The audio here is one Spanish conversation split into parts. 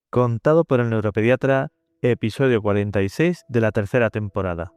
Contado por el neuropediatra, episodio 46 de la tercera temporada.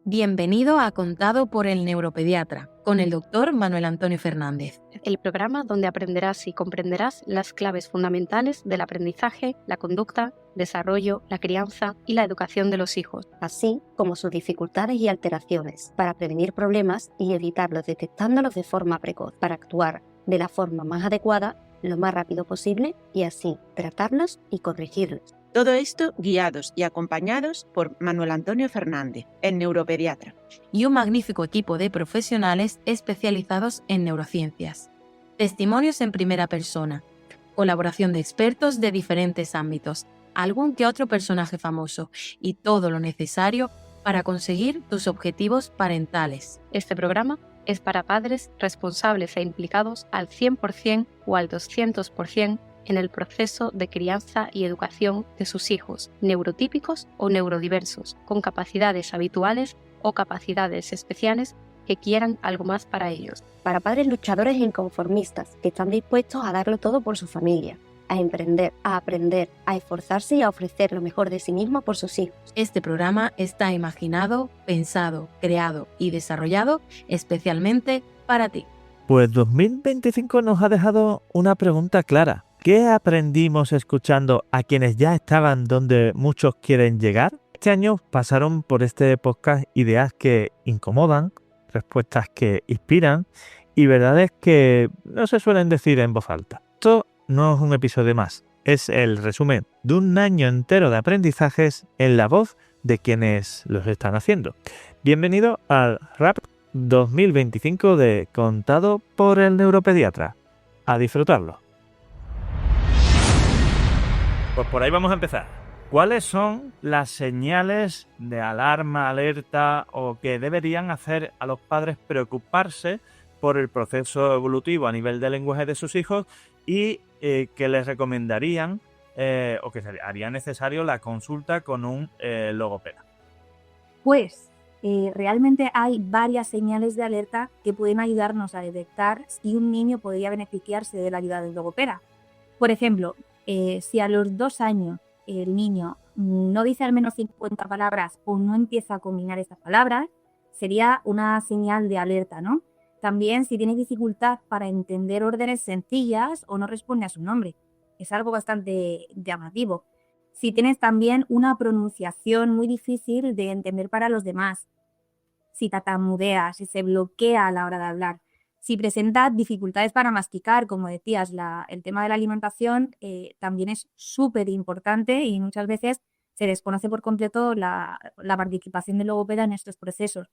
Bienvenido a Contado por el neuropediatra, con el doctor Manuel Antonio Fernández. El programa donde aprenderás y comprenderás las claves fundamentales del aprendizaje, la conducta, desarrollo, la crianza y la educación de los hijos, así como sus dificultades y alteraciones, para prevenir problemas y evitarlos detectándolos de forma precoz, para actuar de la forma más adecuada lo más rápido posible y así tratarlos y corregirlos. Todo esto guiados y acompañados por Manuel Antonio Fernández, el neuropediatra. Y un magnífico equipo de profesionales especializados en neurociencias. Testimonios en primera persona, colaboración de expertos de diferentes ámbitos, algún que otro personaje famoso y todo lo necesario para conseguir tus objetivos parentales. Este programa es para padres responsables e implicados al 100% o al 200% en el proceso de crianza y educación de sus hijos, neurotípicos o neurodiversos, con capacidades habituales o capacidades especiales que quieran algo más para ellos. Para padres luchadores e inconformistas que están dispuestos a darlo todo por su familia, a emprender, a aprender, a esforzarse y a ofrecer lo mejor de sí mismo por sus hijos. Este programa está imaginado, pensado, creado y desarrollado especialmente para ti. Pues 2025 nos ha dejado una pregunta clara. ¿Qué aprendimos escuchando a quienes ya estaban donde muchos quieren llegar? Este año pasaron por este podcast ideas que incomodan, respuestas que inspiran y verdades que no se suelen decir en voz alta. Esto no es un episodio más, es el resumen de un año entero de aprendizajes en la voz de quienes los están haciendo. Bienvenido al RAP 2025 de Contado por el neuropediatra. A disfrutarlo. Pues por ahí vamos a empezar. ¿Cuáles son las señales de alarma, alerta o que deberían hacer a los padres preocuparse por el proceso evolutivo a nivel de lenguaje de sus hijos y que les recomendarían o que haría necesario la consulta con un logopeda? Pues realmente hay varias señales de alerta que pueden ayudarnos a detectar si un niño podría beneficiarse de la ayuda del logopeda. Por ejemplo, si a los 2 años el niño no dice al menos 50 palabras o no empieza a combinar esas palabras, sería una señal de alerta, ¿no? También si tiene dificultad para entender órdenes sencillas o no responde a su nombre. Es algo bastante llamativo. Si tienes también una pronunciación muy difícil de entender para los demás. Si tartamudea, si se bloquea a la hora de hablar. Si presenta dificultades para masticar, como decías, el tema de la alimentación también es súper importante y muchas veces se desconoce por completo la participación del logopeda en estos procesos.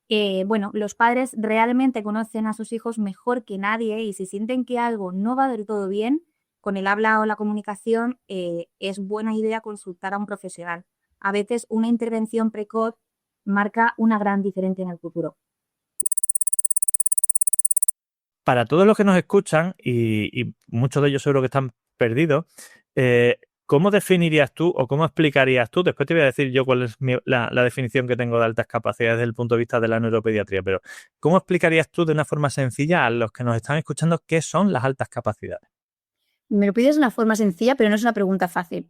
Los padres realmente conocen a sus hijos mejor que nadie y si sienten que algo no va del todo bien con el habla o la comunicación, es buena idea consultar a un profesional. A veces una intervención precoz marca una gran diferencia en el futuro. Para todos los que nos escuchan, y muchos de ellos seguro que están perdidos, ¿cómo definirías tú o cómo explicarías tú? Después te voy a decir yo cuál es la definición que tengo de altas capacidades desde el punto de vista de la neuropediatría, pero ¿cómo explicarías tú de una forma sencilla a los que nos están escuchando qué son las altas capacidades? Me lo pides de una forma sencilla, pero no es una pregunta fácil.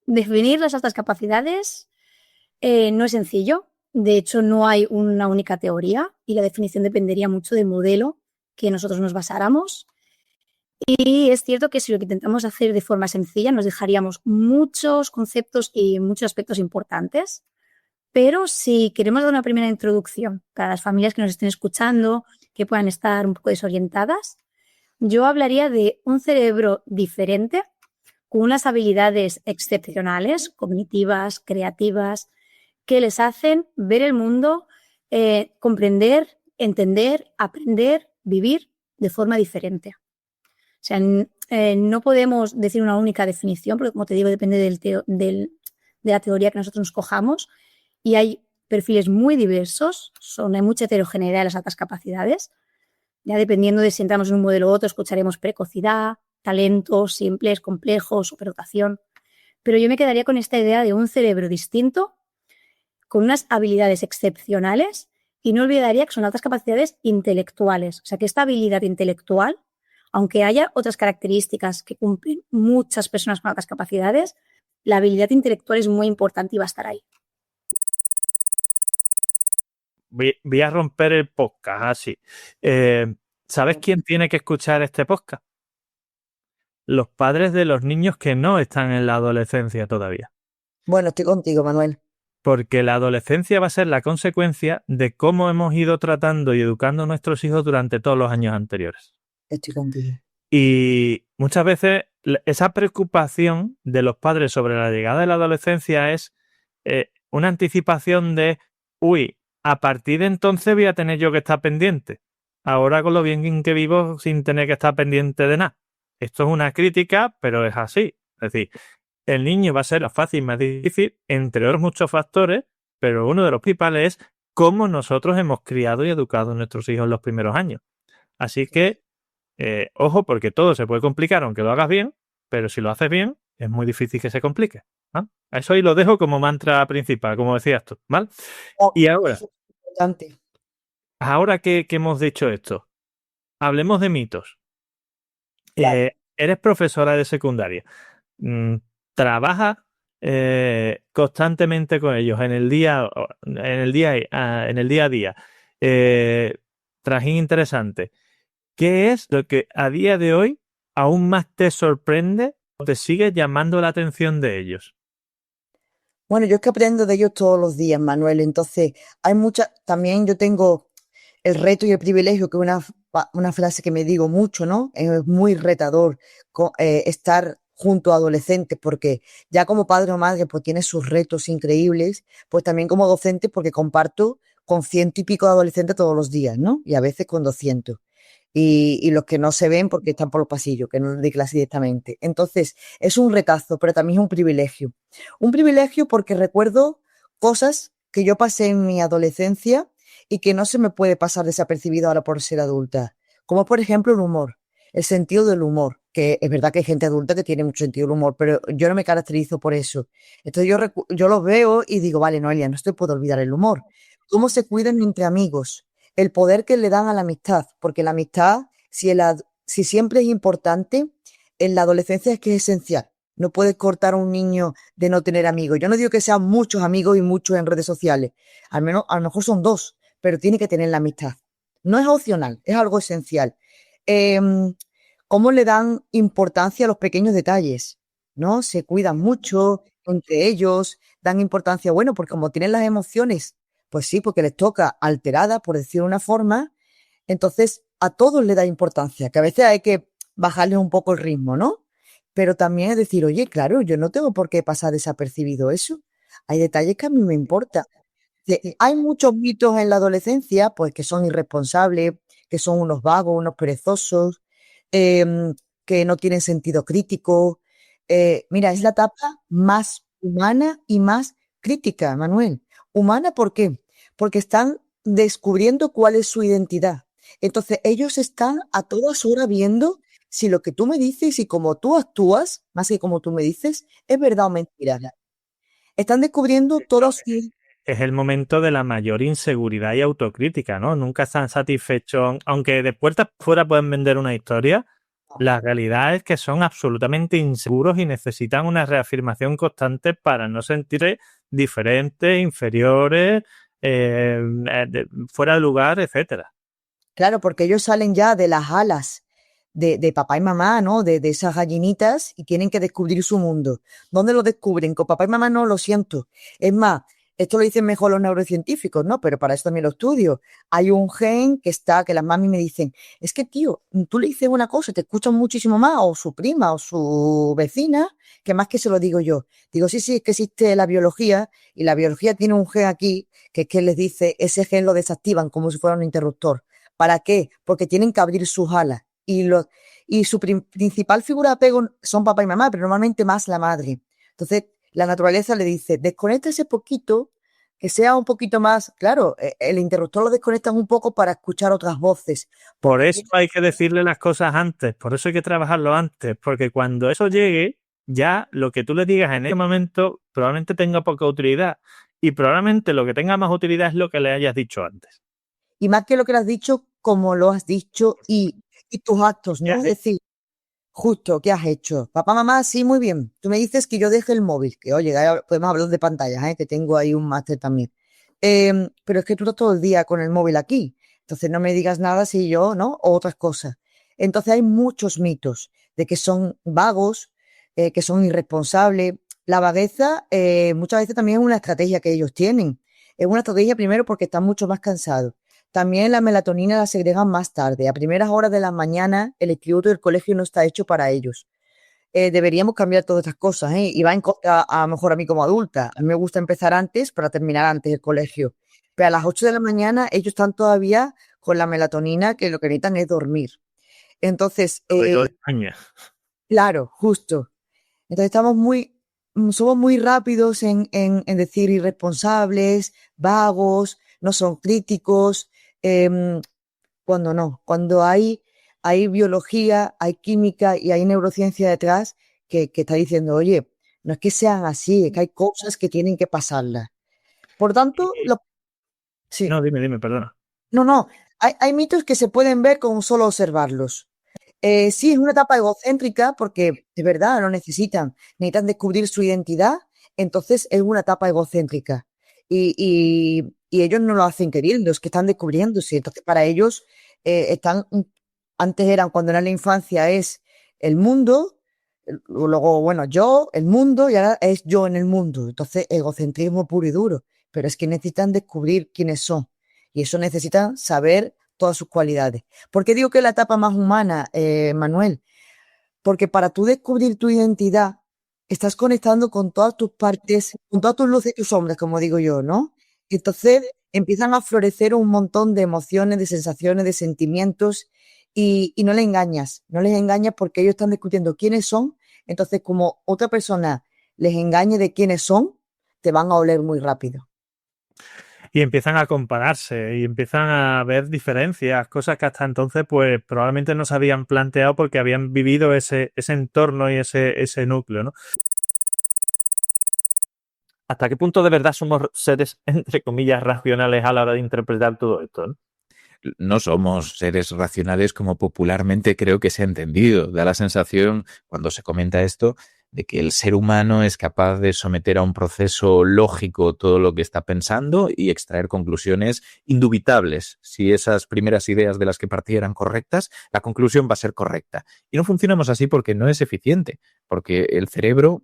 Definir las altas capacidades no es sencillo. De hecho, no hay una única teoría y la definición dependería mucho del modelo que nosotros nos basáramos. Y es cierto que si lo que intentamos hacer de forma sencilla nos dejaríamos muchos conceptos y muchos aspectos importantes. Pero si queremos dar una primera introducción para las familias que nos estén escuchando, que puedan estar un poco desorientadas, yo hablaría de un cerebro diferente, con unas habilidades excepcionales, cognitivas, creativas, que les hacen ver el mundo, comprender, entender, aprender, vivir de forma diferente. O sea, no podemos decir una única definición, porque como te digo, depende de la teoría que nosotros nos cojamos y hay perfiles muy diversos, hay mucha heterogeneidad de las altas capacidades. Ya dependiendo de si entramos en un modelo u otro, escucharemos precocidad, talentos simples, complejos, superdotación. Pero yo me quedaría con esta idea de un cerebro distinto, con unas habilidades excepcionales y no olvidaría que son altas capacidades intelectuales. O sea, que esta habilidad intelectual aunque haya otras características que cumplen muchas personas con altas capacidades, la habilidad intelectual es muy importante y va a estar ahí. Voy a romper el podcast así. ¿Sabes quién tiene que escuchar este podcast? Los padres de los niños que no están en la adolescencia todavía. Bueno, estoy contigo, Manuel. Porque la adolescencia va a ser la consecuencia de cómo hemos ido tratando y educando a nuestros hijos durante todos los años anteriores. Estoy contigo. Y muchas veces esa preocupación de los padres sobre la llegada de la adolescencia es una anticipación de, uy, a partir de entonces voy a tener yo que estar pendiente. Ahora con lo bien que vivo sin tener que estar pendiente de nada. Esto es una crítica, pero es así. Es decir, el niño va a ser más fácil, más difícil, entre otros muchos factores, pero uno de los principales es cómo nosotros hemos criado y educado a nuestros hijos en los primeros años. Así que, ojo, porque todo se puede complicar aunque lo hagas bien, pero si lo haces bien, es muy difícil que se complique. ¿Ah? Eso ahí lo dejo como mantra principal, como decías tú, ¿vale? Y ahora, ahora que hemos dicho esto, hablemos de mitos. Claro. Eres profesora de secundaria. Trabajas constantemente con ellos en el día a día. Trajín interesante. ¿Qué es lo que a día de hoy aún más te sorprende o te sigue llamando la atención de ellos? Bueno, yo es que aprendo de ellos todos los días, Manuel. Entonces, hay también yo tengo el reto y el privilegio, que es una frase que me digo mucho, ¿no? Es muy retador estar junto a adolescentes, porque ya como padre o madre, pues tiene sus retos increíbles, pues también como docente, porque comparto con 100 y pico de adolescentes todos los días, ¿no? Y a veces con 200. Y los que no se ven porque están por los pasillos, que no les doy clase directamente. Entonces, es un retazo, pero también es un privilegio. Un privilegio porque recuerdo cosas que yo pasé en mi adolescencia y que no se me puede pasar desapercibido ahora por ser adulta. Como por ejemplo el humor, el sentido del humor, que es verdad que hay gente adulta que tiene mucho sentido del humor, pero yo no me caracterizo por eso. Entonces yo los veo y digo, vale, Noelia, no te puedo olvidar el humor. ¿Cómo se cuidan entre amigos? El poder que le dan a la amistad, porque la amistad, si siempre es importante, en la adolescencia es que es esencial. No puedes cortar a un niño de no tener amigos. Yo no digo que sean muchos amigos y muchos en redes sociales. Al menos, a lo mejor son 2, pero tiene que tener la amistad. No es opcional, es algo esencial. ¿Cómo le dan importancia a los pequeños detalles? ¿No? Se cuidan mucho entre ellos, dan importancia, bueno, porque como tienen las emociones, pues sí, porque les toca alterada, por decirlo de una forma, entonces a todos le da importancia, que a veces hay que bajarle un poco el ritmo, ¿no? Pero también es decir, oye, claro, yo no tengo por qué pasar desapercibido eso. Hay detalles que a mí me importan. Hay muchos mitos en la adolescencia, pues que son irresponsables, que son unos vagos, unos perezosos, que no tienen sentido crítico. Mira, es la etapa más humana y más crítica, Manuel. ¿Humana por qué? Porque están descubriendo cuál es su identidad. Entonces, ellos están a todas horas viendo si lo que tú me dices y como tú actúas, más que como tú me dices, es verdad o mentira. Están descubriendo todos. Es el momento de la mayor inseguridad y autocrítica, ¿no? Nunca están satisfechos, aunque de puertas fuera pueden vender una historia, la realidad es que son absolutamente inseguros y necesitan una reafirmación constante para no sentirse diferentes, inferiores, fuera de lugar, etcétera. Claro, porque ellos salen ya de las alas de papá y mamá, ¿no? De esas gallinitas y tienen que descubrir su mundo. ¿Dónde lo descubren? Con papá y mamá no, lo siento. Es más, esto lo dicen mejor los neurocientíficos, ¿no? Pero para eso también lo estudio. Hay un gen que las mami me dicen, es que tío, tú le dices una cosa, te escuchan muchísimo más, o su prima, o su vecina, que más que se lo digo yo. Digo, sí, es que existe la biología, y la biología tiene un gen aquí, que es que les dice, ese gen lo desactivan como si fuera un interruptor. ¿Para qué? Porque tienen que abrir sus alas. Y su principal figura de apego son papá y mamá, pero normalmente más la madre. Entonces, la naturaleza le dice, desconecta ese poquito, que sea un poquito más, claro, el interruptor lo desconectan un poco para escuchar otras voces. Por eso hay que decirle las cosas antes, por eso hay que trabajarlo antes, porque cuando eso llegue, ya lo que tú le digas en ese momento probablemente tenga poca utilidad y probablemente lo que tenga más utilidad es lo que le hayas dicho antes. Y más que lo que le has dicho, como lo has dicho y y tus actos, ¿no? Es decir, justo, ¿qué has hecho? Papá, mamá, sí, muy bien. Tú me dices que yo deje el móvil, que oye, ya podemos hablar de pantallas, que tengo ahí un máster también. Pero es que tú estás todo el día con el móvil aquí. Entonces no me digas nada si yo, ¿no? O otras cosas. Entonces hay muchos mitos de que son vagos, que son irresponsables. La vagueza muchas veces también es una estrategia que ellos tienen. Es una estrategia primero porque están mucho más cansados. También la melatonina la segregan más tarde. A primeras horas de la mañana el instituto y el colegio no está hecho para ellos. Deberíamos cambiar todas estas cosas, y va en contra a lo mejor a mí como adulta. A mí me gusta empezar antes para terminar antes el colegio. Pero a las 8 de la mañana ellos están todavía con la melatonina, que lo que necesitan es dormir. Entonces, Sobre todo España. claro, justo. Entonces somos muy rápidos en decir irresponsables, vagos, no son críticos, cuando no, cuando hay biología, hay química y hay neurociencia detrás que está diciendo, oye, no es que sean así, es que hay cosas que tienen que pasarlas. Por tanto, sí. No, dime, perdona. No, hay mitos que se pueden ver con solo observarlos. Sí, es una etapa egocéntrica porque de verdad lo necesitan descubrir su identidad, entonces es una etapa egocéntrica. Y ellos no lo hacen queriendo, es que están descubriéndose. Entonces, para ellos, antes eran, cuando era la infancia, es el mundo, luego, bueno, yo, el mundo, y ahora es yo en el mundo. Entonces, egocentrismo puro y duro. Pero es que necesitan descubrir quiénes son. Y eso necesitan saber todas sus cualidades. ¿Por qué digo que es la etapa más humana, Manuel? Porque para tú descubrir tu identidad, estás conectando con todas tus partes, con todas tus luces y tus sombras, como digo yo, ¿no? Entonces empiezan a florecer un montón de emociones, de sensaciones, de sentimientos y no les engañas porque ellos están descubriendo quiénes son. Entonces, como otra persona les engañe de quiénes son, te van a oler muy rápido. Y empiezan a compararse y empiezan a ver diferencias, cosas que hasta entonces pues probablemente no se habían planteado porque habían vivido ese entorno y ese núcleo, ¿no? ¿Hasta qué punto de verdad somos seres, entre comillas, racionales a la hora de interpretar todo esto, ¿no? No somos seres racionales como popularmente creo que se ha entendido. Da la sensación, cuando se comenta esto, de que el ser humano es capaz de someter a un proceso lógico todo lo que está pensando y extraer conclusiones indubitables. Si esas primeras ideas de las que partía eran correctas, la conclusión va a ser correcta. Y no funcionamos así porque no es eficiente, porque el cerebro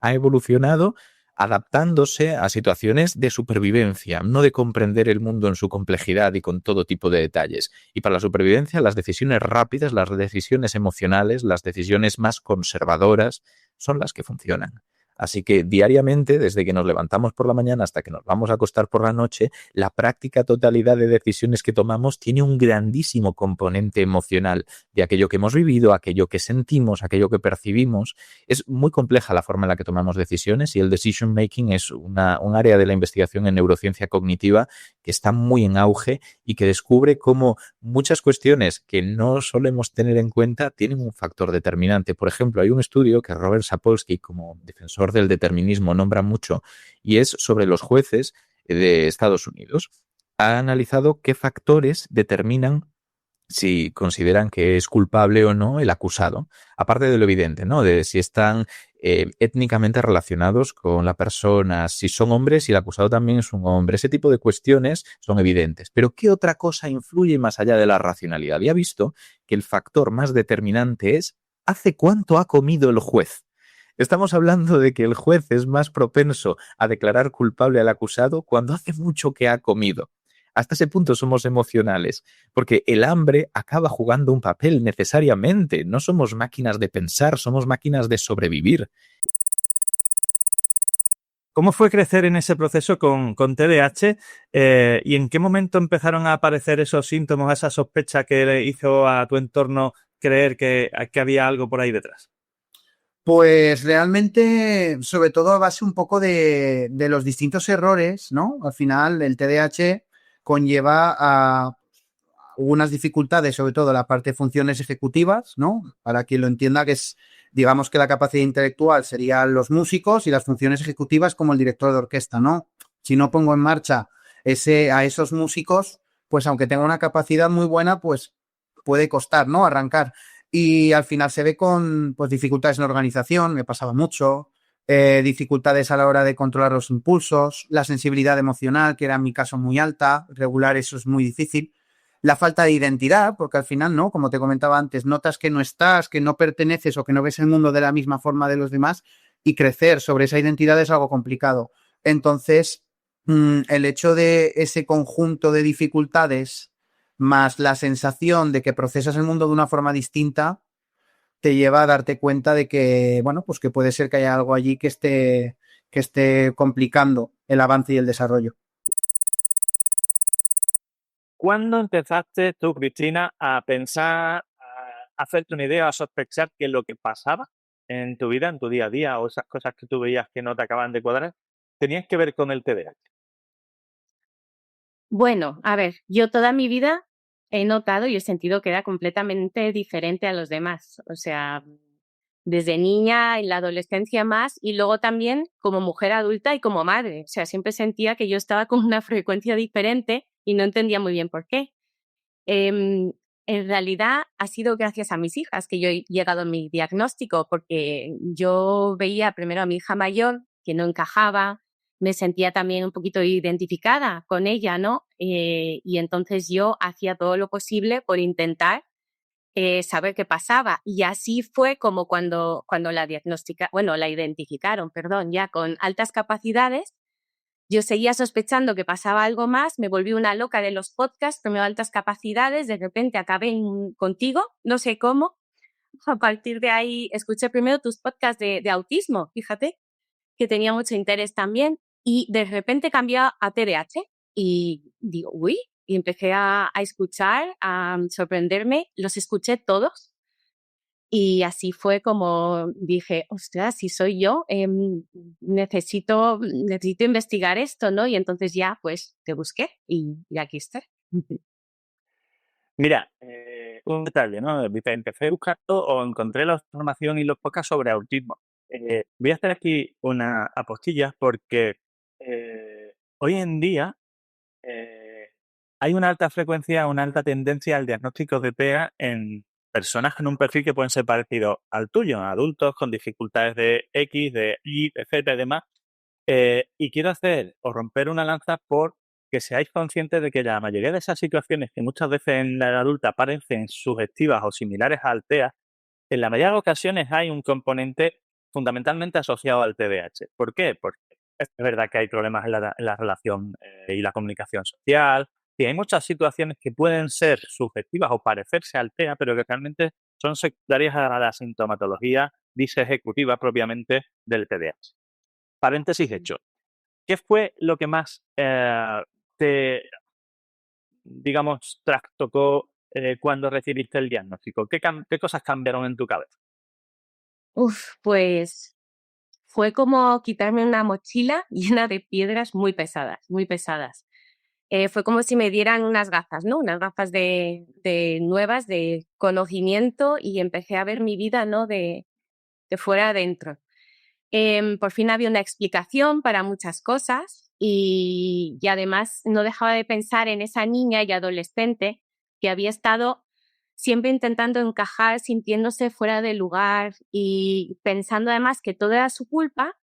ha evolucionado adaptándose a situaciones de supervivencia, no de comprender el mundo en su complejidad y con todo tipo de detalles. Y para la supervivencia, las decisiones rápidas, las decisiones emocionales, las decisiones más conservadoras son las que funcionan. Así que diariamente, desde que nos levantamos por la mañana hasta que nos vamos a acostar por la noche, la práctica totalidad de decisiones que tomamos tiene un grandísimo componente emocional de aquello que hemos vivido, aquello que sentimos, aquello que percibimos. Es muy compleja la forma en la que tomamos decisiones y el decision making es un área de la investigación en neurociencia cognitiva que está muy en auge y que descubre cómo muchas cuestiones que no solemos tener en cuenta tienen un factor determinante. Por ejemplo, hay un estudio que Robert Sapolsky, como defensor del determinismo, nombra mucho y es sobre los jueces de Estados Unidos. Ha analizado qué factores determinan si consideran que es culpable o no el acusado, aparte de lo evidente, ¿no? De si están étnicamente relacionados con la persona, si son hombres y el acusado también es un hombre. Ese tipo de cuestiones son evidentes. Pero ¿qué otra cosa influye más allá de la racionalidad? Y ha visto que el factor más determinante es ¿hace cuánto ha comido el juez? Estamos hablando de que el juez es más propenso a declarar culpable al acusado cuando hace mucho que ha comido. Hasta ese punto somos emocionales, porque el hambre acaba jugando un papel necesariamente. No somos máquinas de pensar, somos máquinas de sobrevivir. ¿Cómo fue crecer en ese proceso con TDAH y en qué momento empezaron a aparecer esos síntomas, esa sospecha que le hizo a tu entorno creer que había algo por ahí detrás? Pues realmente, sobre todo a base un poco de los distintos errores, ¿no? Al final, el TDAH conlleva a unas dificultades, sobre todo la parte de funciones ejecutivas, ¿no? Para quien lo entienda, que es, digamos que la capacidad intelectual serían los músicos y las funciones ejecutivas como el director de orquesta, ¿no? Si no pongo en marcha a esos músicos, pues aunque tenga una capacidad muy buena, pues puede costar, ¿no? Arrancar. Y al final se ve con pues, dificultades en la organización, me pasaba mucho, dificultades a la hora de controlar los impulsos, la sensibilidad emocional, que era en mi caso muy alta, regular eso es muy difícil. La falta de identidad, porque al final, ¿no? Como te comentaba antes, notas que no estás, que no perteneces o que no ves el mundo de la misma forma de los demás y crecer sobre esa identidad es algo complicado. Entonces, el hecho de ese conjunto de dificultades más la sensación de que procesas el mundo de una forma distinta te lleva a darte cuenta de que, bueno, pues que puede ser que haya algo allí que esté complicando el avance y el desarrollo. ¿Cuándo empezaste tú, Cristina, a pensar, a hacerte una idea, a sospechar que lo que pasaba en tu vida, en tu día a día, o esas cosas que tú veías que no te acaban de cuadrar, tenían que ver con el TDAH? Bueno, a ver, yo toda mi vida he notado y he sentido que era completamente diferente a los demás. O sea, desde niña, en la adolescencia más, y luego también como mujer adulta y como madre. O sea, siempre sentía que yo estaba con una frecuencia diferente y no entendía muy bien por qué. En realidad ha sido gracias a mis hijas que yo he llegado a mi diagnóstico, porque yo veía primero a mi hija mayor que no encajaba, me sentía también un poquito identificada con ella, ¿no? Y entonces yo hacía todo lo posible por intentar saber qué pasaba. Y así fue como cuando la la identificaron, perdón, ya con altas capacidades. Yo seguía sospechando que pasaba algo más, me volví una loca de los podcasts, tomé altas capacidades, de repente acabé contigo, no sé cómo. A partir de ahí escuché primero tus podcasts de autismo, fíjate, que tenía mucho interés también, y de repente cambié a TDAH y digo, uy, y empecé a escuchar, a sorprenderme, los escuché todos. Y así fue como dije, ostras, si soy yo, necesito investigar esto, ¿no? Y entonces ya, pues, te busqué y aquí estoy. Mira, un detalle, ¿no? Dice, empecé buscando o encontré la información y los podcasts sobre autismo. Voy a hacer aquí una apostilla porque hoy en día hay una alta frecuencia, una alta tendencia al diagnóstico de TEA en personas con un perfil que pueden ser parecidos al tuyo, adultos con dificultades de X, de Y, de Z y demás. Y quiero hacer o romper una lanza por que seáis conscientes de que la mayoría de esas situaciones que muchas veces en la edad adulta parecen sugestivas o similares al TEA, en la mayoría de ocasiones hay un componente fundamentalmente asociado al TDAH. ¿Por qué? Porque es verdad que hay problemas en la relación y la comunicación social, y hay muchas situaciones que pueden ser sugestivas o parecerse al TEA, pero que realmente son secundarias a la sintomatología disejecutiva propiamente del TDAH. Paréntesis hecho. ¿Qué fue lo que más te, digamos, trastocó cuando recibiste el diagnóstico? ¿Qué cosas cambiaron en tu cabeza? Pues fue como quitarme una mochila llena de piedras muy pesadas, muy pesadas. Fue como si me dieran unas gafas, ¿no? Unas gafas de nuevas, de conocimiento, y empecé a ver mi vida, ¿no? De fuera adentro. Por fin había una explicación para muchas cosas y además no dejaba de pensar en esa niña y adolescente que había estado siempre intentando encajar, sintiéndose fuera de lugar y pensando además que todo era su culpa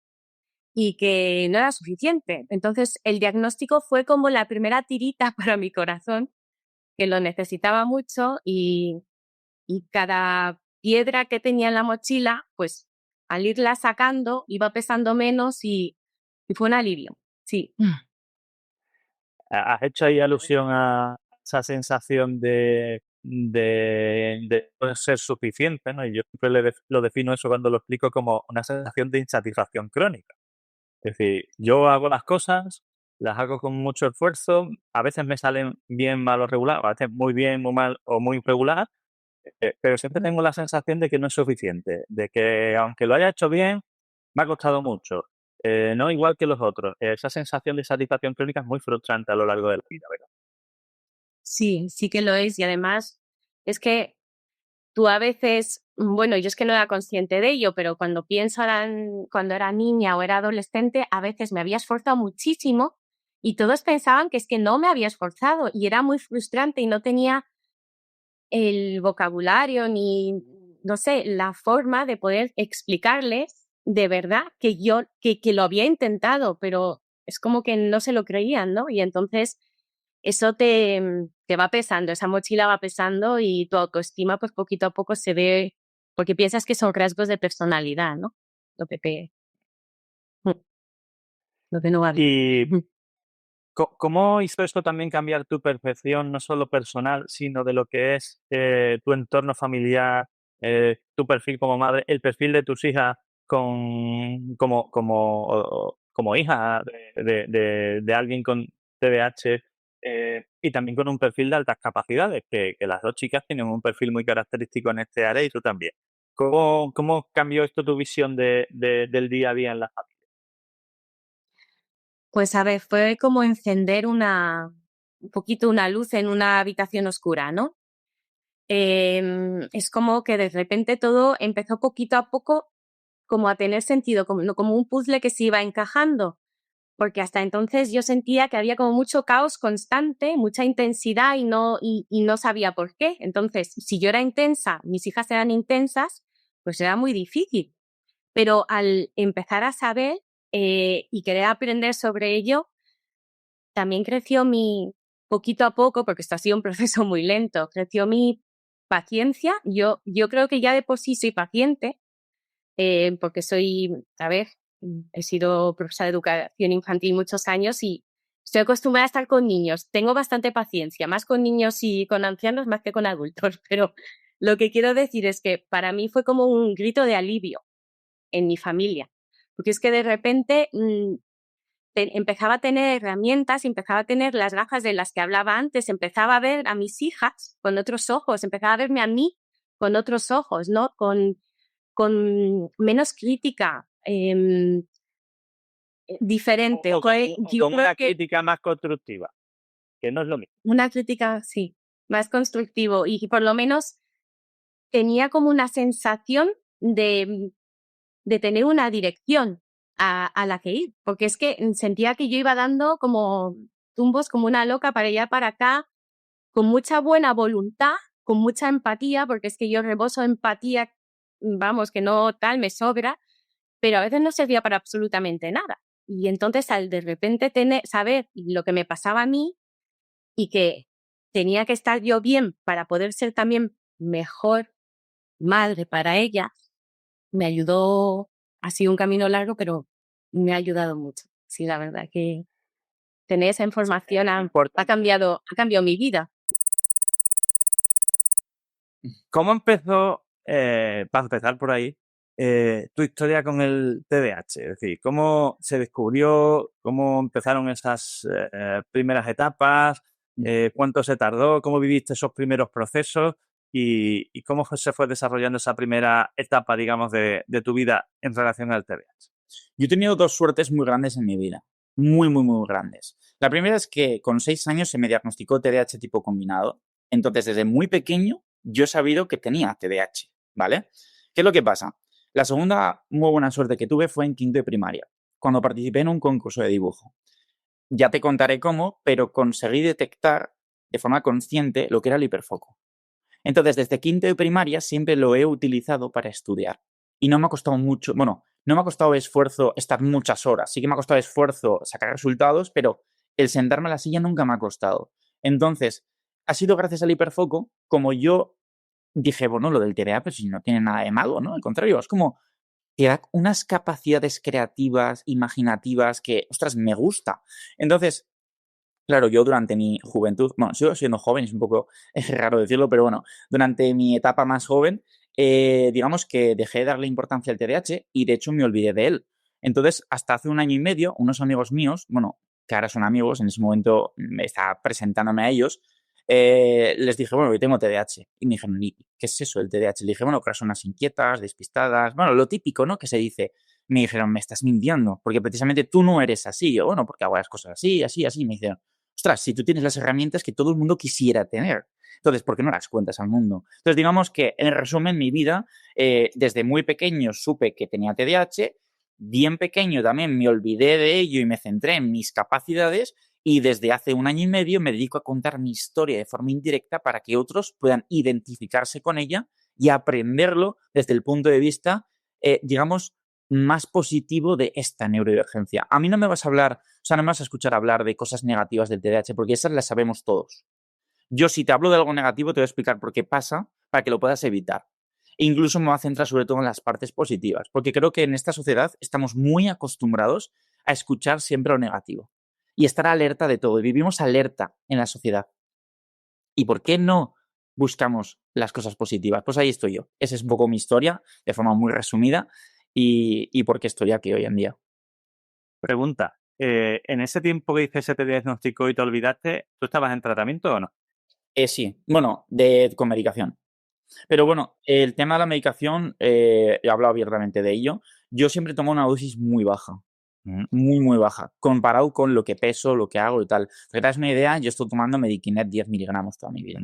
y que no era suficiente. Entonces el diagnóstico fue como la primera tirita para mi corazón, que lo necesitaba mucho, y cada piedra que tenía en la mochila, pues al irla sacando iba pesando menos y fue un alivio, sí. ¿Has hecho ahí alusión a esa sensación de no ser suficiente, ¿no? Y yo siempre lo defino eso cuando lo explico como una sensación de insatisfacción crónica. Es decir, yo hago las cosas, las hago con mucho esfuerzo, a veces me salen bien, mal o regular, a veces muy bien, muy mal o muy regular, pero siempre tengo la sensación de que no es suficiente, de que aunque lo haya hecho bien, me ha costado mucho. No igual que los otros. Esa sensación de satisfacción crónica es muy frustrante a lo largo de la vida, ¿verdad? Sí, sí que lo es, y además es que tú a veces, bueno, yo es que no era consciente de ello, pero cuando pienso ahora cuando era niña o era adolescente, a veces me había esforzado muchísimo y todos pensaban que es que no me había esforzado y era muy frustrante y no tenía el vocabulario ni, no sé, la forma de poder explicarles de verdad que yo, que lo había intentado, pero es como que no se lo creían, ¿no? Y entonces eso te va pesando, esa mochila va pesando y tu autoestima pues poquito a poco se ve, porque piensas que son rasgos de personalidad, ¿no? Lo que no va bien. Y ¿cómo hizo esto también cambiar tu percepción, no solo personal, sino de lo que es tu entorno familiar, tu perfil como madre, el perfil de tus hijas como hija de alguien con TDAH y también con un perfil de altas capacidades, que las dos chicas tienen un perfil muy característico en este área y tú también? ¿Cómo cambió esto tu visión del día a día en la familia? Pues a ver, fue como encender un poquito una luz en una habitación oscura, ¿no? Es como que de repente todo empezó poquito a poco como a tener sentido, como un puzzle que se iba encajando, porque hasta entonces yo sentía que había como mucho caos constante, mucha intensidad y no sabía por qué. Entonces, si yo era intensa, mis hijas eran intensas, pues era muy difícil. Pero al empezar a saber y querer aprender sobre ello, también creció poquito a poco, porque esto ha sido un proceso muy lento, creció mi paciencia. Yo creo que ya de por sí soy paciente, porque he sido profesora de educación infantil muchos años y estoy acostumbrada a estar con niños. Tengo bastante paciencia, más con niños y con ancianos más que con adultos, pero lo que quiero decir es que para mí fue como un grito de alivio en mi familia, porque es que de repente empezaba a tener herramientas, empezaba a tener las gafas de las que hablaba antes, empezaba a ver a mis hijas con otros ojos, empezaba a verme a mí con otros ojos, ¿no? Con menos crítica, diferente. Con una crítica más constructiva, que no es lo mismo. Una crítica, sí, más constructivo y por lo menos tenía como una sensación de tener una dirección a la que ir, porque es que sentía que yo iba dando como tumbos como una loca para allá, para acá, con mucha buena voluntad, con mucha empatía, porque es que yo reboso empatía, vamos, que no tal, me sobra, pero a veces no servía para absolutamente nada. Y entonces al de repente saber lo que me pasaba a mí y que tenía que estar yo bien para poder ser también mejor madre para ella, me ayudó. Ha sido un camino largo, pero me ha ayudado mucho. Sí, la verdad que tener esa información ha cambiado mi vida. ¿Cómo empezó, para empezar por ahí, tu historia con el TDAH? Es decir, ¿cómo se descubrió? ¿Cómo empezaron esas primeras etapas? ¿Cuánto se tardó? ¿Cómo viviste esos primeros procesos? ¿Y cómo se fue desarrollando esa primera etapa, digamos, de tu vida en relación al TDAH? Yo he tenido dos suertes muy grandes en mi vida. Muy, muy, muy grandes. La primera es que con 6 años se me diagnosticó TDAH tipo combinado. Entonces, desde muy pequeño, yo he sabido que tenía TDAH, ¿vale? ¿Qué es lo que pasa? La segunda muy buena suerte que tuve fue en quinto de primaria, cuando participé en un concurso de dibujo. Ya te contaré cómo, pero conseguí detectar de forma consciente lo que era el hiperfoco. Entonces, desde quinto de primaria siempre lo he utilizado para estudiar. Y no me ha costado mucho, bueno, no me ha costado esfuerzo estar muchas horas. Sí que me ha costado esfuerzo sacar resultados, pero el sentarme a la silla nunca me ha costado. Entonces, ha sido gracias al hiperfoco como yo dije, bueno, lo del TDA, pues si no tiene nada de malo, ¿no? Al contrario, es como te da unas capacidades creativas, imaginativas que, ostras, me gusta. Entonces, claro, yo durante mi juventud, bueno, sigo siendo joven, es un poco raro decirlo, pero bueno, durante mi etapa más joven, digamos que dejé de darle importancia al TDAH y de hecho me olvidé de él. Entonces, hasta hace un año y medio, unos amigos míos, bueno, que ahora son amigos, en ese momento me estaba presentándome a ellos, les dije, bueno, yo tengo TDAH. Y me dijeron, ¿qué es eso el TDAH? Le dije, bueno, personas inquietas, despistadas, bueno, lo típico, ¿no? Que se dice. Me dijeron, me estás mintiendo, porque precisamente tú no eres así. Yo, bueno, porque hago las cosas así, así, así. Me dijeron, ostras, si tú tienes las herramientas que todo el mundo quisiera tener, entonces, ¿por qué no las cuentas al mundo? Entonces, digamos que, en resumen, mi vida, desde muy pequeño supe que tenía TDAH, bien pequeño también me olvidé de ello y me centré en mis capacidades Y desde hace 1 año y medio me dedico a contar mi historia de forma indirecta para que otros puedan identificarse con ella y aprenderlo desde el punto de vista, digamos, más positivo de esta neurodivergencia. A mí no me vas a hablar, o sea, no me vas a escuchar hablar de cosas negativas del TDAH porque esas las sabemos todos. Yo, si te hablo de algo negativo, te voy a explicar por qué pasa para que lo puedas evitar. E incluso me voy a centrar sobre todo en las partes positivas, porque creo que en esta sociedad estamos muy acostumbrados a escuchar siempre lo negativo y estar alerta de todo. Vivimos alerta en la sociedad. ¿Y por qué no buscamos las cosas positivas? Pues ahí estoy yo. Esa es un poco mi historia, de forma muy resumida, y por qué estoy aquí hoy en día. Pregunta, en ese tiempo que se te diagnosticó y te olvidaste, ¿tú estabas en tratamiento o no? Sí, bueno, con medicación. Pero bueno, el tema de la medicación, he hablado abiertamente de ello. Yo siempre tomo una dosis muy baja. Muy, muy baja, comparado con lo que peso, lo que hago y tal. Para que te das una idea, yo estoy tomando Medikinet 10 miligramos toda mi vida.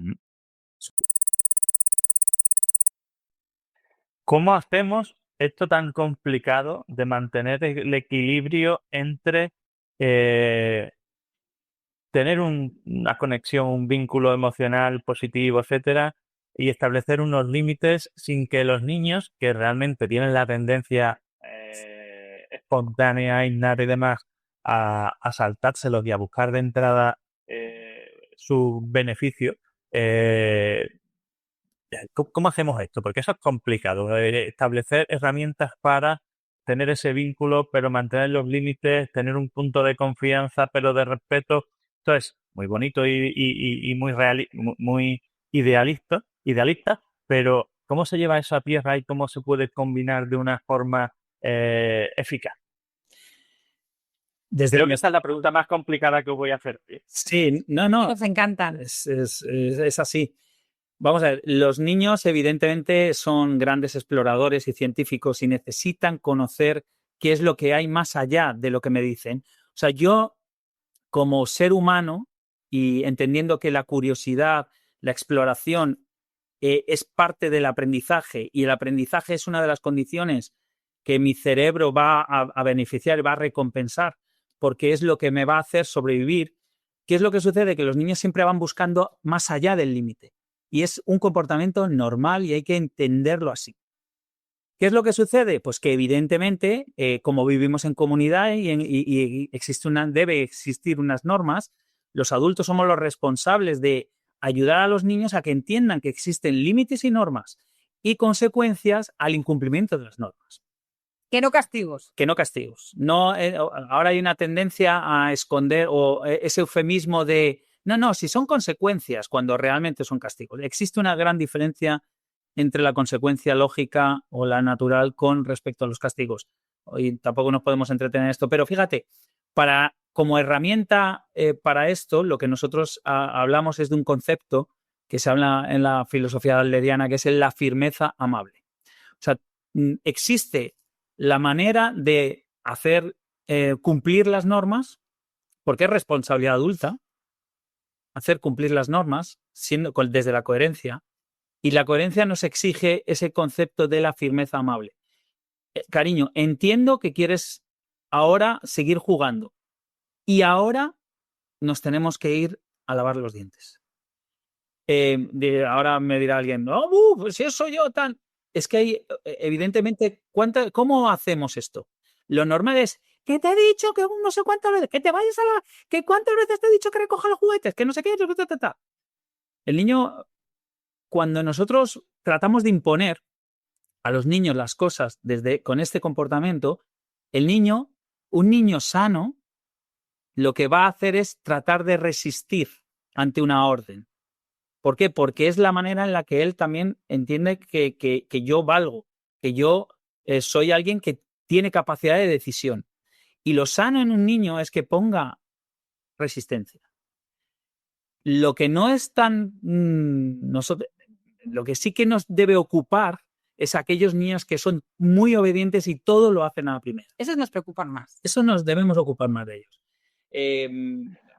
¿Cómo hacemos esto tan complicado de mantener el equilibrio entre tener una conexión, un vínculo emocional positivo, etcétera, y establecer unos límites sin que los niños, que realmente tienen la tendencia espontánea, innata y demás, a saltárselos y a buscar de entrada su beneficio, ¿cómo hacemos esto? Porque eso es complicado, establecer herramientas para tener ese vínculo, pero mantener los límites, tener un punto de confianza, pero de respeto. Esto es muy bonito y muy idealista, pero ¿cómo se lleva eso a tierra y cómo se puede combinar de una forma eficaz? Creo que esa es la pregunta más complicada que os voy a hacer. Sí, no. Nos encantan. Es así. Vamos a ver, los niños evidentemente son grandes exploradores y científicos y necesitan conocer qué es lo que hay más allá de lo que me dicen. O sea, yo como ser humano y entendiendo que la curiosidad, la exploración es parte del aprendizaje y el aprendizaje es una de las condiciones que mi cerebro va a beneficiar y va a recompensar porque es lo que me va a hacer sobrevivir. ¿Qué es lo que sucede? Que los niños siempre van buscando más allá del límite. Y es un comportamiento normal y hay que entenderlo así. ¿Qué es lo que sucede? Pues que evidentemente, como vivimos en comunidad y debe existir unas normas, los adultos somos los responsables de ayudar a los niños a que entiendan que existen límites y normas y consecuencias al incumplimiento de las normas. Que no castigos. Que no castigos. No, ahora hay una tendencia a esconder o ese eufemismo de no, si son consecuencias cuando realmente son castigos. Existe una gran diferencia entre la consecuencia lógica o la natural con respecto a los castigos. Hoy tampoco nos podemos entretener en esto, pero fíjate, como herramienta para esto, lo que nosotros hablamos es de un concepto que se habla en la filosofía adleriana, que es la firmeza amable. O sea, existe la manera de hacer cumplir las normas, porque es responsabilidad adulta, hacer cumplir las normas desde la coherencia, y la coherencia nos exige ese concepto de la firmeza amable. Cariño, entiendo que quieres ahora seguir jugando y ahora nos tenemos que ir a lavar los dientes. Ahora me dirá alguien, no, pues si eso yo tan... Es que hay, evidentemente, ¿cómo hacemos esto? Lo normal es, que te he dicho que no sé cuántas veces, que te vayas que cuántas veces te he dicho que recoja los juguetes, que no sé qué, El niño, cuando nosotros tratamos de imponer a los niños las cosas con este comportamiento, un niño sano, lo que va a hacer es tratar de resistir ante una orden. ¿Por qué? Porque es la manera en la que él también entiende que yo valgo, que yo soy alguien que tiene capacidad de decisión. Y lo sano en un niño es que ponga resistencia. Lo que no es lo que sí que nos debe ocupar es aquellos niños que son muy obedientes y todo lo hacen a la primera. Esos nos preocupan más. Eso nos debemos ocupar más de ellos.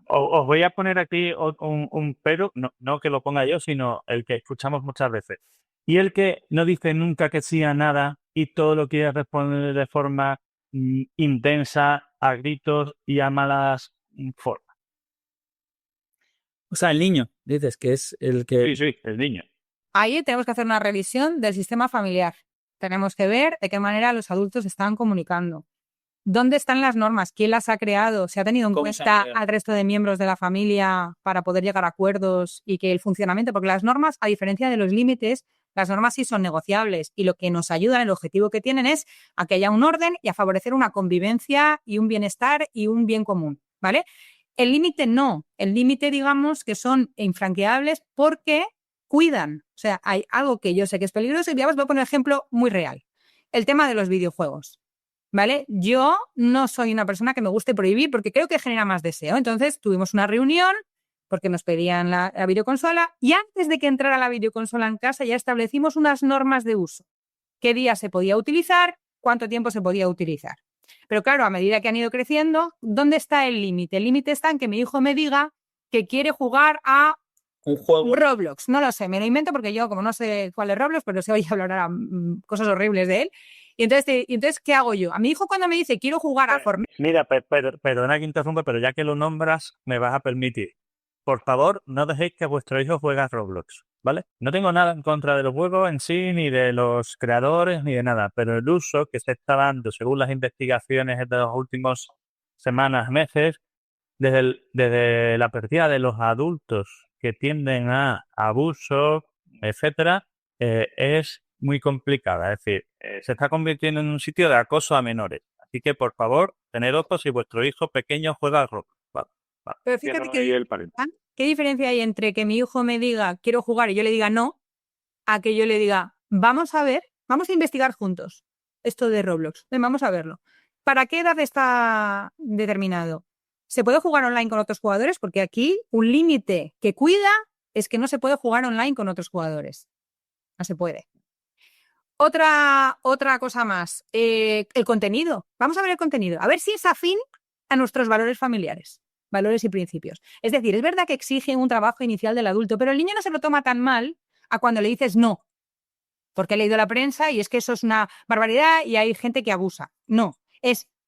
Os voy a poner aquí un pero, no que lo ponga yo, sino el que escuchamos muchas veces. Y el que no dice nunca que sí a nada y todo lo quiere responder de forma intensa, a gritos y a malas formas. O sea, el niño, dices que es el que... Sí, el niño. Ahí tenemos que hacer una revisión del sistema familiar. Tenemos que ver de qué manera los adultos están comunicando. ¿Dónde están las normas? ¿Quién las ha creado? ¿Se ha tenido en cuenta al resto de miembros de la familia para poder llegar a acuerdos y que el funcionamiento? Porque las normas, a diferencia de los límites, las normas sí son negociables y lo que nos ayuda, el objetivo que tienen es a que haya un orden y a favorecer una convivencia y un bienestar y un bien común, ¿vale? El límite no. El límite, digamos, que son infranqueables porque cuidan. O sea, hay algo que yo sé que es peligroso y voy a poner un ejemplo muy real. El tema de los videojuegos. ¿Vale? Yo no soy una persona que me guste prohibir porque creo que genera más deseo. Entonces tuvimos una reunión porque nos pedían la videoconsola y antes de que entrara la videoconsola en casa ya establecimos unas normas de uso. ¿Qué día se podía utilizar? ¿Cuánto tiempo se podía utilizar? Pero claro, a medida que han ido creciendo, ¿dónde está el límite? El límite está en que mi hijo me diga que quiere jugar a un juego. Roblox. No lo sé, me lo invento porque yo como no sé cuál es Roblox, pero se oye hablar ahora cosas horribles de él. Y entonces, ¿qué hago yo? A mi hijo cuando me dice quiero jugar a Fortnite... Mira, perdona que interrumpa, pero ya que lo nombras, me vas a permitir. Por favor, no dejéis que vuestro hijo juegue a Roblox, ¿vale? No tengo nada en contra de los juegos en sí, ni de los creadores, ni de nada, pero el uso que se está dando, según las investigaciones de los últimos semanas, meses, desde la perspectiva de los adultos que tienden a abuso, etcétera, es muy complicada. Es decir, se está convirtiendo en un sitio de acoso a menores. Así que, por favor, tened ojo si vuestro hijo pequeño juega al rock. Vale. Pero fíjate ¿qué diferencia hay entre que mi hijo me diga quiero jugar y yo le diga no, a que yo le diga vamos a ver, vamos a investigar juntos esto de Roblox, vamos a verlo. ¿Para qué edad está determinado? ¿Se puede jugar online con otros jugadores? Porque aquí un límite que cuida es que no se puede jugar online con otros jugadores. No se puede. Otra cosa más, el contenido. Vamos a ver el contenido. A ver si es afín a nuestros valores familiares, valores y principios. Es decir, es verdad que exige un trabajo inicial del adulto, pero el niño no se lo toma tan mal a cuando le dices no, porque he leído la prensa y es que eso es una barbaridad y hay gente que abusa. No,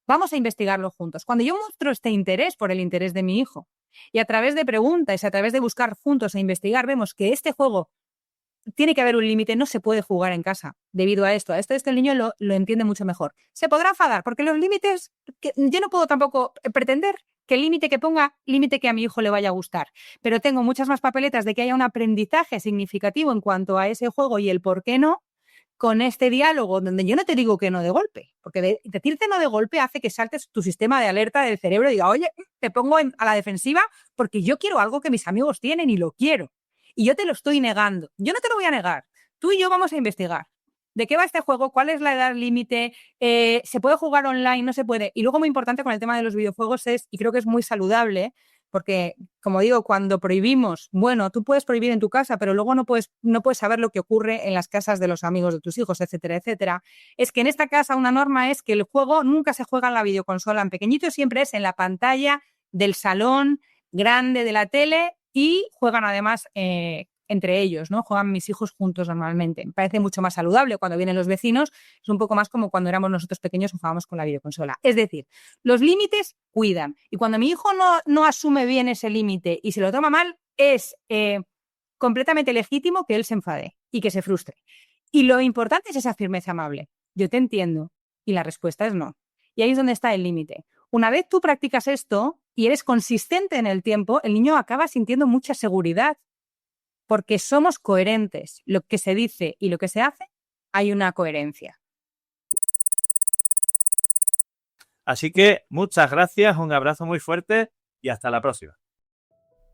vamos a investigarlo juntos. Cuando yo muestro este interés por el interés de mi hijo y a través de preguntas y a través de buscar juntos e investigar, vemos que este juego tiene que haber un límite, no se puede jugar en casa debido a esto. El niño lo entiende mucho mejor. Se podrá enfadar porque los límites, yo no puedo tampoco pretender que el límite que ponga, límite que a mi hijo le vaya a gustar. Pero tengo muchas más papeletas de que haya un aprendizaje significativo en cuanto a ese juego y el por qué no, con este diálogo donde yo no te digo que no de golpe, porque decirte no de golpe hace que saltes tu sistema de alerta del cerebro y diga, oye, te pongo a la defensiva porque yo quiero algo que mis amigos tienen y lo quiero. Y yo te lo estoy negando. Yo no te lo voy a negar. Tú y yo vamos a investigar. ¿De qué va este juego? ¿Cuál es la edad límite? ¿Se puede jugar online? ¿No se puede? Y luego muy importante con el tema de los videojuegos y creo que es muy saludable, porque, como digo, cuando prohibimos, bueno, tú puedes prohibir en tu casa, pero luego no puedes saber lo que ocurre en las casas de los amigos de tus hijos, etcétera, etcétera. Es que en esta casa una norma es que el juego nunca se juega en la videoconsola. En pequeñito siempre es en la pantalla del salón grande de la tele y juegan además entre ellos, ¿no? Juegan mis hijos juntos normalmente. Me parece mucho más saludable cuando vienen los vecinos. Es un poco más como cuando éramos nosotros pequeños y jugábamos con la videoconsola. Es decir, los límites cuidan. Y cuando mi hijo no asume bien ese límite y se lo toma mal, es completamente legítimo que él se enfade y que se frustre. Y lo importante es esa firmeza amable. Yo te entiendo. Y la respuesta es no. Y ahí es donde está el límite. Una vez tú practicas esto y eres consistente en el tiempo, el niño acaba sintiendo mucha seguridad porque somos coherentes. Lo que se dice y lo que se hace, hay una coherencia. Así que muchas gracias, un abrazo muy fuerte y hasta la próxima.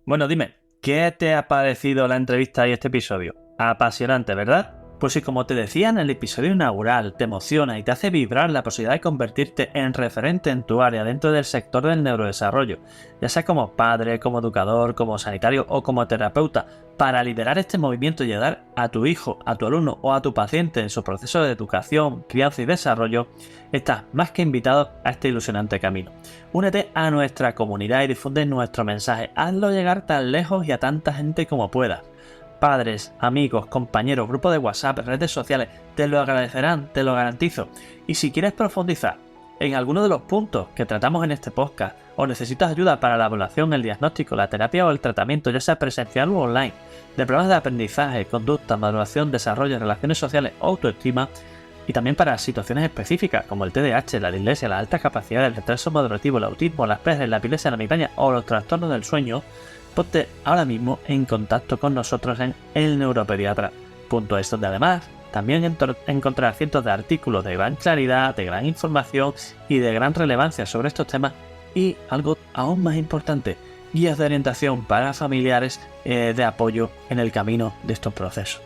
Bueno, dime, ¿qué te ha parecido la entrevista y este episodio? Apasionante, ¿verdad? Pues si, como te decía en el episodio inaugural, te emociona y te hace vibrar la posibilidad de convertirte en referente en tu área dentro del sector del neurodesarrollo, ya sea como padre, como educador, como sanitario o como terapeuta, para liderar este movimiento y ayudar a tu hijo, a tu alumno o a tu paciente en su proceso de educación, crianza y desarrollo, estás más que invitado a este ilusionante camino. Únete a nuestra comunidad y difunde nuestro mensaje. Hazlo llegar tan lejos y a tanta gente como puedas. Padres, amigos, compañeros, grupos de WhatsApp, redes sociales, te lo agradecerán, te lo garantizo. Y si quieres profundizar en alguno de los puntos que tratamos en este podcast o necesitas ayuda para la evaluación, el diagnóstico, la terapia o el tratamiento, ya sea presencial o online, de problemas de aprendizaje, conducta, maduración, desarrollo, relaciones sociales o autoestima, y también para situaciones específicas como el TDAH, la dislexia, las altas capacidades, el retraso madurativo, el autismo, las PES, la epilepsia, la migraña o los trastornos del sueño, ponte ahora mismo en contacto con nosotros en elneuropediatra.es, donde además también encontrarás cientos de artículos de gran claridad, de gran información y de gran relevancia sobre estos temas, y algo aún más importante, guías de orientación para familiares de apoyo en el camino de estos procesos.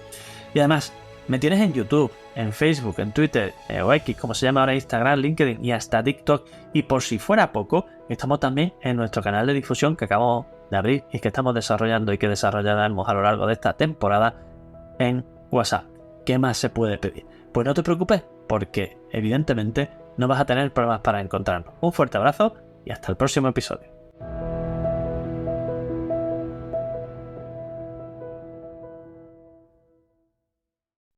Y además, me tienes en YouTube, en Facebook, en Twitter o X, como se llama ahora, Instagram, LinkedIn y hasta TikTok. Y por si fuera poco, estamos también en nuestro canal de difusión que acabamos de abrir y que estamos desarrollando y que desarrollaremos a lo largo de esta temporada en WhatsApp. ¿Qué más se puede pedir? Pues no te preocupes, porque evidentemente no vas a tener problemas para encontrarnos. Un fuerte abrazo y hasta el próximo episodio.